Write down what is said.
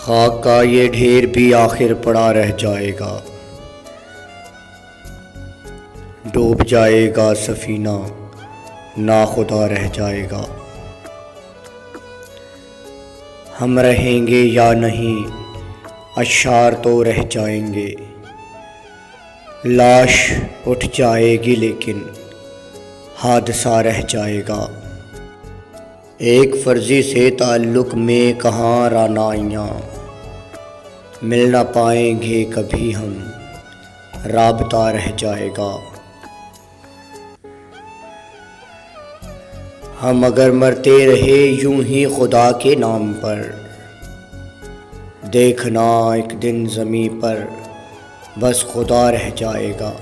خاک کا یہ ڈھیر بھی آخر پڑا رہ جائے گا، ڈوب جائے گا سفینہ ناخدا رہ جائے گا۔ ہم رہیں گے یا نہیں اشعار تو رہ جائیں گے، لاش اٹھ جائے گی لیکن حادثہ رہ جائے گا۔ ایک فرضی سے تعلق میں کہاں رعنائیاں، مل نہ پائیں گے کبھی ہم، رابطہ رہ جائے گا۔ ہم اگر مرتے رہے یوں ہی خدا کے نام پر، دیکھنا ایک دن زمیں پر بس خدا رہ جائے گا۔